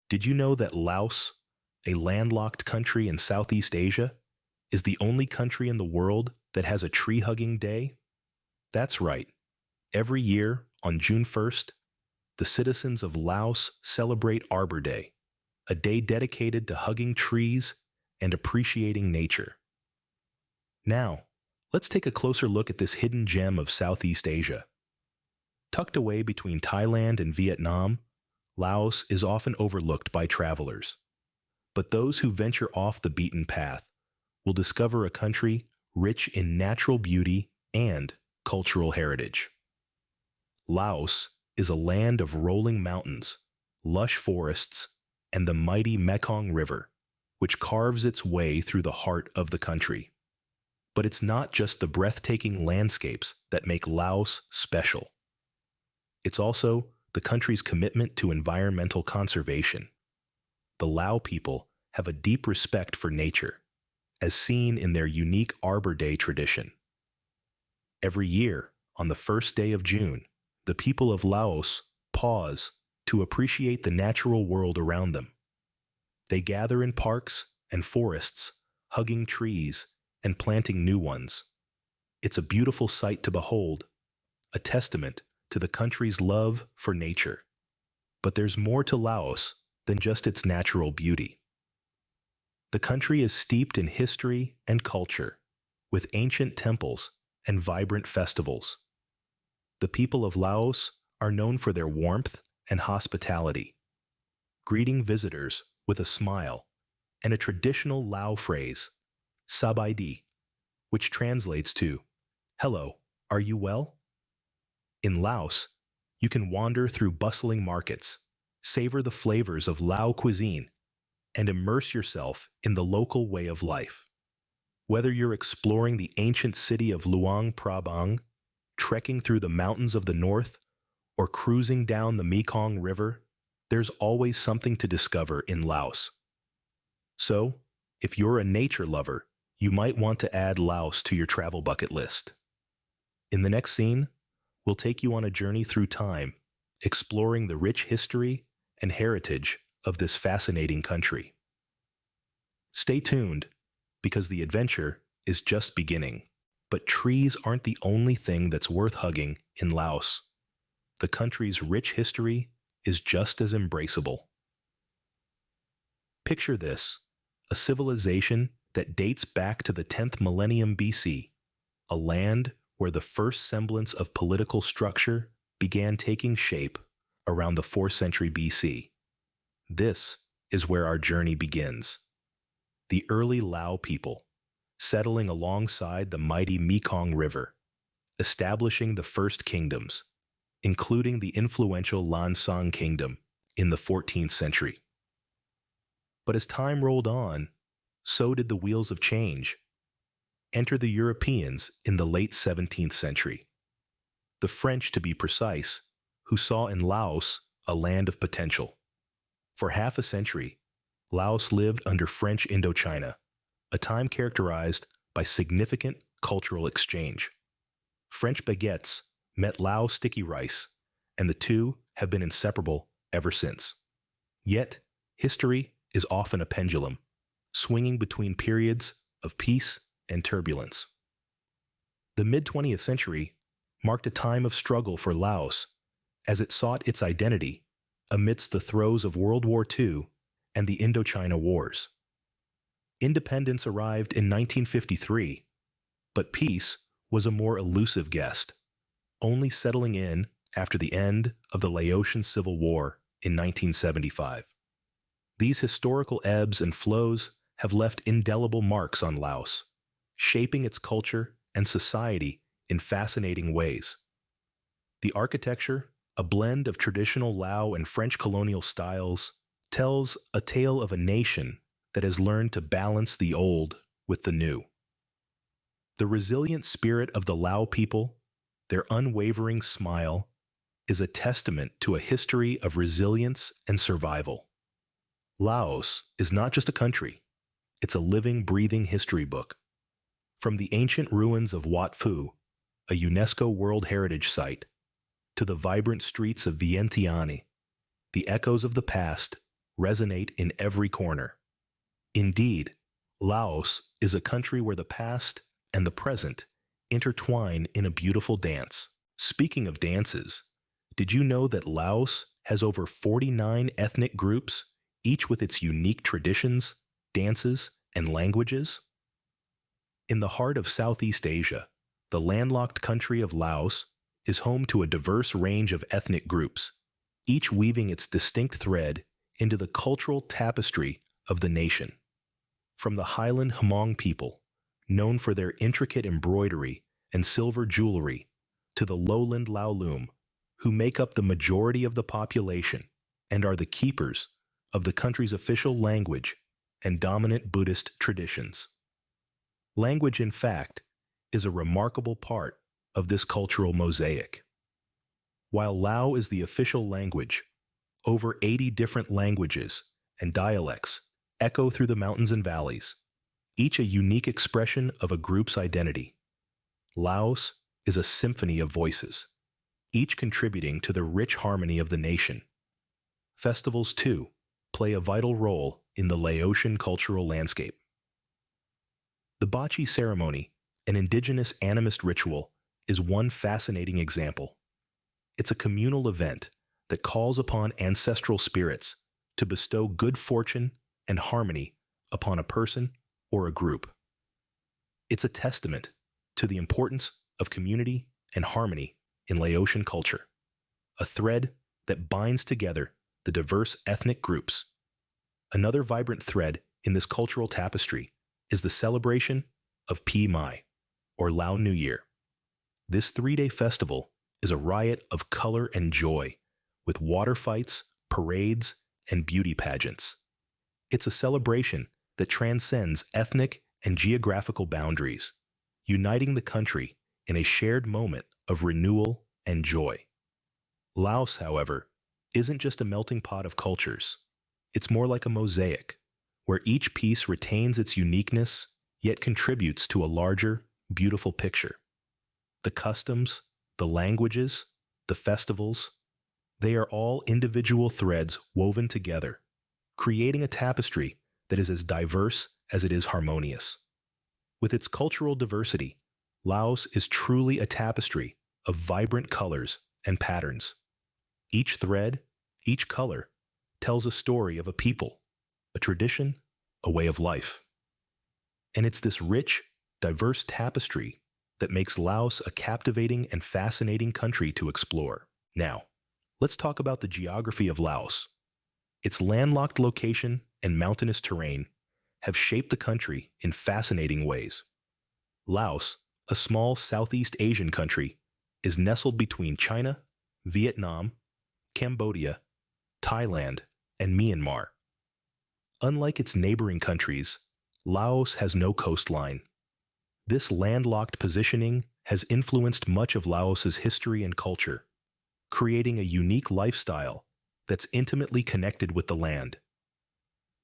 Did you know that Laos, a landlocked country in Southeast Asia, is the only country in the world that has a tree-hugging day? That's right. Every year, on June 1st, the citizens of Laos celebrate Arbor Day, a day dedicated to hugging trees and appreciating nature. Now, let's take a closer look at this hidden gem of Southeast Asia. Tucked away between Thailand and Vietnam, Laos is often overlooked by travelers. But those who venture off the beaten path will discover a country rich in natural beauty and cultural heritage. Laos is a land of rolling mountains, lush forests, and the mighty Mekong River, which carves its way through the heart of the country. But it's not just the breathtaking landscapes that make Laos special. It's also the country's commitment to environmental conservation. The Lao people have a deep respect for nature, as seen in their unique Arbor Day tradition. Every year, on the first day of June, the people of Laos pause to appreciate the natural world around them. They gather in parks and forests, hugging trees and planting new ones. It's a beautiful sight to behold, a testament to the country's love for nature. But there's more to Laos than just its natural beauty. The country is steeped in history and culture, with ancient temples and vibrant festivals. The people of Laos are known for their warmth and hospitality, greeting visitors with a smile and a traditional Lao phrase, Sabai di, which translates to, "Hello, are you well?" In Laos, you can wander through bustling markets, savor the flavors of Lao cuisine, and immerse yourself in the local way of life. Whether you're exploring the ancient city of Luang Prabang, trekking through the mountains of the north, or cruising down the Mekong River, there's always something to discover in Laos. So, if you're a nature lover, you might want to add Laos to your travel bucket list. In the next scene, we'll take you on a journey through time, exploring the rich history and heritage of this fascinating country. Stay tuned, because the adventure is just beginning. But trees aren't the only thing that's worth hugging in Laos. The country's rich history is just as embraceable. Picture this, a civilization that dates back to the 10th millennium BC, a land where the first semblance of political structure began taking shape around the 4th century BC. This is where our journey begins. The early Lao people, settling alongside the mighty Mekong River, establishing the first kingdoms, including the influential Lan Xang Kingdom in the 14th century. But as time rolled on, so did the wheels of change. Enter the Europeans in the late 17th century. The French, to be precise, who saw in Laos a land of potential. For half a century, Laos lived under French Indochina, a time characterized by significant cultural exchange. French baguettes met Lao sticky rice, and the two have been inseparable ever since. Yet, history is often a pendulum, swinging between periods of peace and turbulence. The mid-20th century marked a time of struggle for Laos as it sought its identity amidst the throes of World War II and the Indochina Wars. Independence arrived in 1953, but peace was a more elusive guest, only settling in after the end of the Laotian Civil War in 1975. These historical ebbs and flows have left indelible marks on Laos, shaping its culture and society in fascinating ways. The architecture, a blend of traditional Lao and French colonial styles, tells a tale of a nation that has learned to balance the old with the new. The resilient spirit of the Lao people, their unwavering smile, is a testament to a history of resilience and survival. Laos is not just a country, it's a living, breathing history book. From the ancient ruins of Wat Phu, a UNESCO World Heritage Site, to the vibrant streets of Vientiane, the echoes of the past resonate in every corner. Indeed, Laos is a country where the past and the present intertwine in a beautiful dance. Speaking of dances, did you know that Laos has over 49 ethnic groups, each with its unique traditions, dances, and languages? In the heart of Southeast Asia, the landlocked country of Laos is home to a diverse range of ethnic groups, each weaving its distinct thread into the cultural tapestry of the nation. From the highland Hmong people, known for their intricate embroidery and silver jewelry, to the lowland Laolum, who make up the majority of the population and are the keepers of the country's official language and dominant Buddhist traditions. Language, in fact, is a remarkable part of this cultural mosaic. While Lao is the official language, over 80 different languages and dialects echo through the mountains and valleys, each a unique expression of a group's identity. Laos is a symphony of voices, each contributing to the rich harmony of the nation. Festivals, too, play a vital role in the Laotian cultural landscape. The Bachi ceremony, an indigenous animist ritual, is one fascinating example. It's a communal event that calls upon ancestral spirits to bestow good fortune and harmony upon a person or a group. It's a testament to the importance of community and harmony in Laotian culture, a thread that binds together the diverse ethnic groups. Another vibrant thread in this cultural tapestry is the celebration of Pi Mai, or Lao New Year. This 3-day festival is a riot of color and joy, with water fights, parades, and beauty pageants. It's a celebration that transcends ethnic and geographical boundaries, uniting the country in a shared moment of renewal and joy. Laos, however, isn't just a melting pot of cultures. It's more like a mosaic, where each piece retains its uniqueness, yet contributes to a larger, beautiful picture. The customs, the languages, the festivals, they are all individual threads woven together, creating a tapestry that is as diverse as it is harmonious. With its cultural diversity, Laos is truly a tapestry of vibrant colors and patterns. Each thread, each color, tells a story of a people, a tradition, a way of life. And it's this rich, diverse tapestry that makes Laos a captivating and fascinating country to explore. Now, let's talk about the geography of Laos. Its landlocked location and mountainous terrain have shaped the country in fascinating ways. Laos, a small Southeast Asian country, is nestled between China, Vietnam, Cambodia, Thailand, and Myanmar. Unlike its neighboring countries, Laos has no coastline. This landlocked positioning has influenced much of Laos's history and culture, creating a unique lifestyle that's intimately connected with the land.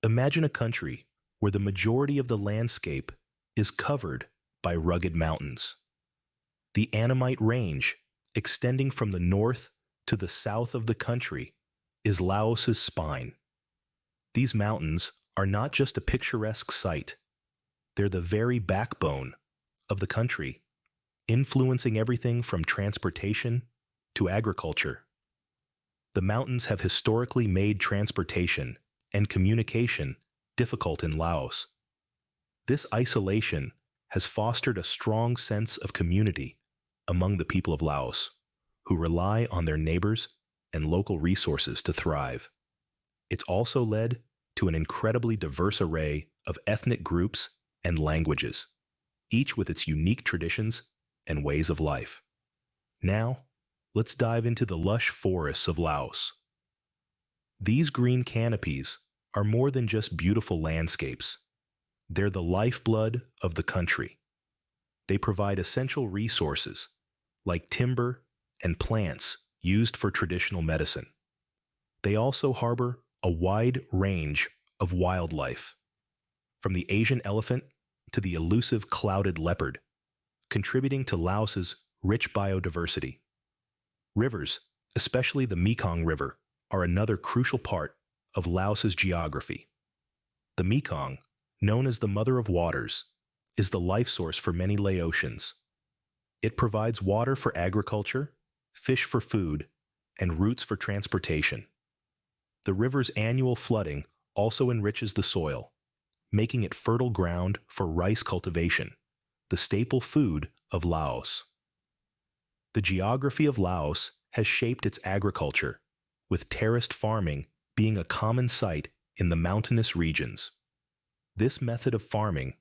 Imagine a country where the majority of the landscape is covered by rugged mountains. The Annamite Range, extending from the north to the south of the country, is Laos's spine. These mountains are not just a picturesque sight, they're the very backbone of the country, influencing everything from transportation to agriculture. The mountains have historically made transportation and communication difficult in Laos. This isolation has fostered a strong sense of community among the people of Laos, who rely on their neighbors and local resources to thrive. It's also led to an incredibly diverse array of ethnic groups and languages, each with its unique traditions and ways of life. Now, let's dive into the lush forests of Laos. These green canopies are more than just beautiful landscapes. They're the lifeblood of the country. They provide essential resources like timber and plants used for traditional medicine. They also harbor a wide range of wildlife, from the Asian elephant to the elusive clouded leopard, contributing to Laos's rich biodiversity. Rivers, especially the Mekong River, are another crucial part of Laos's geography. The Mekong, known as the Mother of Waters, is the life source for many Laotians. It provides water for agriculture, fish for food, and routes for transportation. The river's annual flooding also enriches the soil, making it fertile ground for rice cultivation, the staple food of Laos. The geography of Laos has shaped its agriculture, with terraced farming being a common sight in the mountainous regions. This method of farming,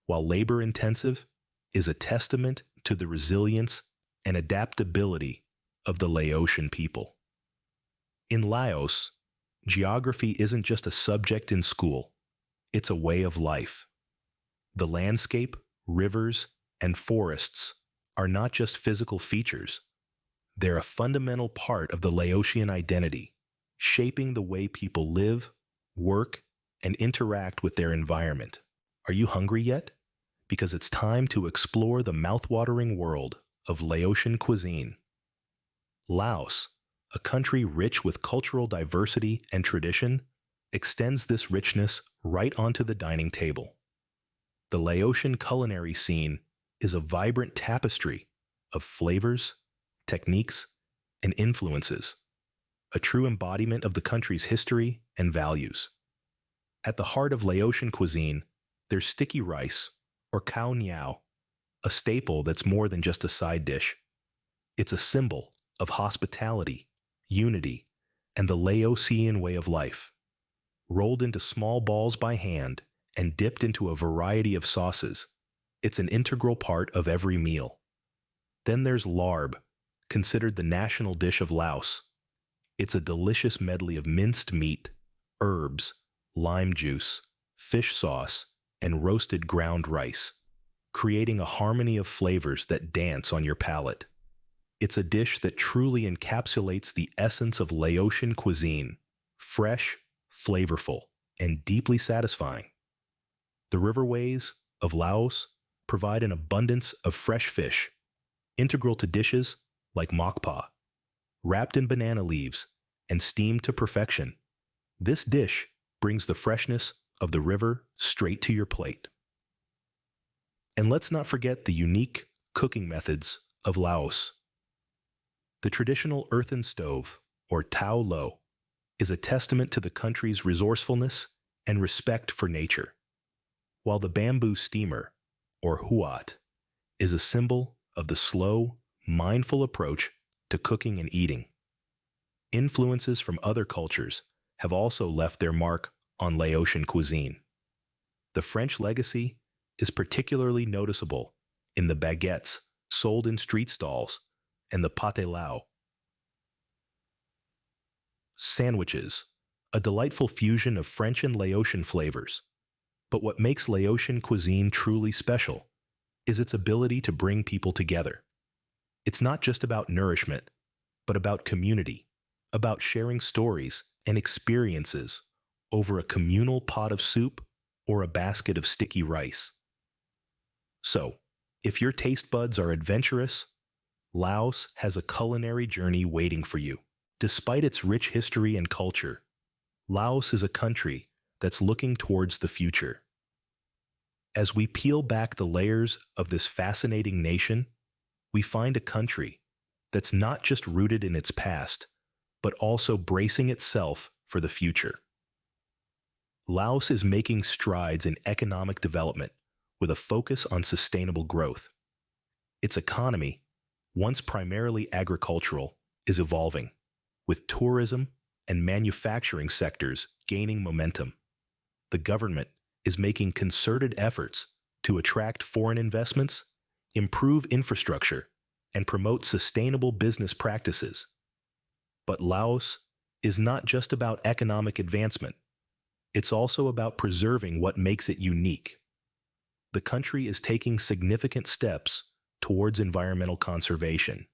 while labor-intensive, is a testament to the resilience and adaptability of the Laotian people. In Laos, geography isn't just a subject in school, it's a way of life. The landscape, rivers, and forests are not just physical features. They're a fundamental part of the Laotian identity, shaping the way people live, work, and interact with their environment. Are you hungry yet? Because it's time to explore the mouthwatering world of Laotian cuisine. Laos, a country rich with cultural diversity and tradition, extends this richness right onto the dining table. The Laotian culinary scene is a vibrant tapestry of flavors, techniques, and influences, a true embodiment of the country's history and values. At the heart of Laotian cuisine, there's sticky rice, or khao niao, a staple that's more than just a side dish. It's a symbol of hospitality, unity, and the Laotian way of life. Rolled into small balls by hand and dipped into a variety of sauces, it's an integral part of every meal. Then there's larb, considered the national dish of Laos. It's a delicious medley of minced meat, herbs, lime juice, fish sauce, and roasted ground rice, creating a harmony of flavors that dance on your palate. It's a dish that truly encapsulates the essence of Laotian cuisine, fresh, flavorful, and deeply satisfying. The riverways of Laos provide an abundance of fresh fish, integral to dishes like mokpa, wrapped in banana leaves and steamed to perfection. This dish brings the freshness of the river straight to your plate. And let's not forget the unique cooking methods of Laos. The traditional earthen stove, or tao lo, is a testament to the country's resourcefulness and respect for nature, while the bamboo steamer, or huat, is a symbol of the slow, mindful approach to cooking and eating. Influences from other cultures have also left their mark on Laotian cuisine. The French legacy is particularly noticeable in the baguettes sold in street stalls and the pate lao. Sandwiches, a delightful fusion of French and Laotian flavors. But what makes Laotian cuisine truly special is its ability to bring people together. It's not just about nourishment, but about community, about sharing stories and experiences over a communal pot of soup or a basket of sticky rice. So, if your taste buds are adventurous, Laos has a culinary journey waiting for you. Despite its rich history and culture, Laos is a country that's looking towards the future. As we peel back the layers of this fascinating nation, we find a country that's not just rooted in its past, but also bracing itself for the future. Laos is making strides in economic development with a focus on sustainable growth. Its economy, once primarily agricultural, is evolving, with tourism and manufacturing sectors gaining momentum. The government is making concerted efforts to attract foreign investments, improve infrastructure, and promote sustainable business practices. But Laos is not just about economic advancement. It's also about preserving what makes it unique. The country is taking significant steps towards environmental conservation.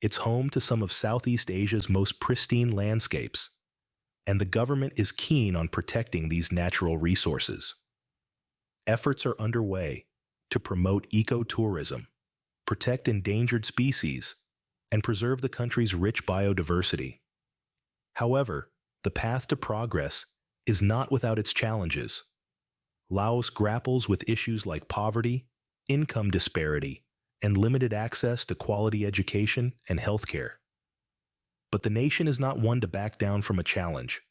It's home to some of Southeast Asia's most pristine landscapes, and the government is keen on protecting these natural resources. Efforts are underway to promote ecotourism, protect endangered species, and preserve the country's rich biodiversity. However, the path to progress is not without its challenges. Laos grapples with issues like poverty, income disparity, and limited access to quality education and healthcare. But the nation is not one to back down from a challenge.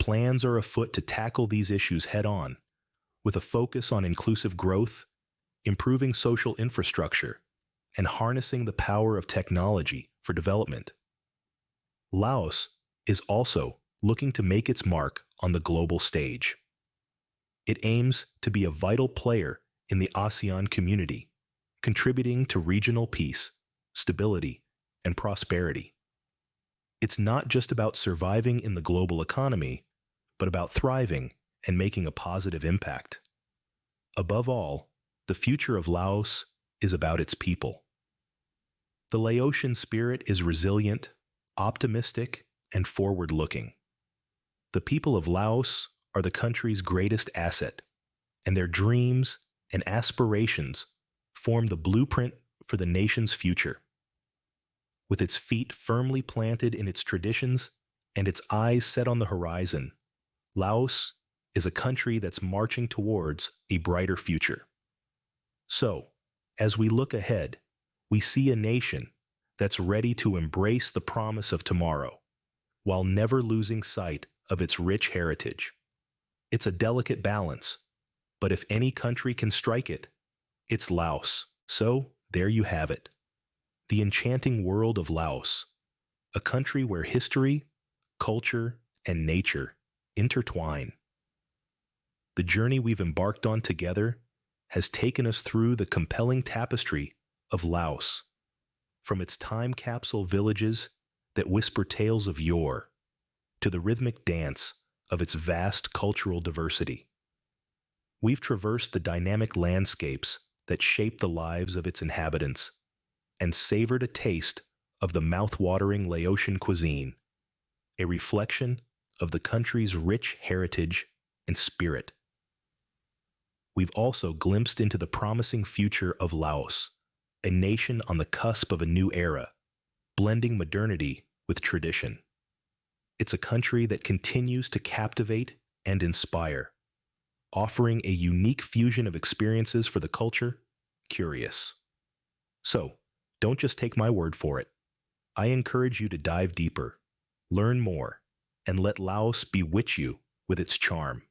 Plans are afoot to tackle these issues head-on, with a focus on inclusive growth, improving social infrastructure, and harnessing the power of technology for development. Laos is also looking to make its mark on the global stage. It aims to be a vital player in the ASEAN community, contributing to regional peace, stability, and prosperity. It's not just about surviving in the global economy, but about thriving and making a positive impact. Above all, the future of Laos is about its people. The Laotian spirit is resilient, optimistic, and forward-looking. The people of Laos are the country's greatest asset, and their dreams and aspirations form the blueprint for the nation's future. With its feet firmly planted in its traditions and its eyes set on the horizon, Laos is a country that's marching towards a brighter future. So, as we look ahead, we see a nation that's ready to embrace the promise of tomorrow, while never losing sight of its rich heritage. It's a delicate balance, but if any country can strike it, it's Laos. So, there you have it. The enchanting world of Laos, a country where history, culture, and nature intertwine. The journey we've embarked on together has taken us through the compelling tapestry of Laos, from its time capsule villages that whisper tales of yore to the rhythmic dance of its vast cultural diversity. We've traversed the dynamic landscapes that shape the lives of its inhabitants and savored a taste of the mouth-watering Laotian cuisine, a reflection of the country's rich heritage and spirit. We've also glimpsed into the promising future of Laos, a nation on the cusp of a new era, blending modernity with tradition. It's a country that continues to captivate and inspire, offering a unique fusion of experiences for the culture curious. So, don't just take my word for it. I encourage you to dive deeper, learn more, and let Laos bewitch you with its charm.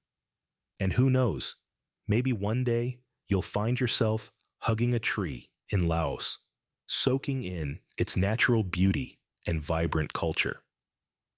And who knows, maybe one day you'll find yourself hugging a tree in Laos, soaking in its natural beauty and vibrant culture.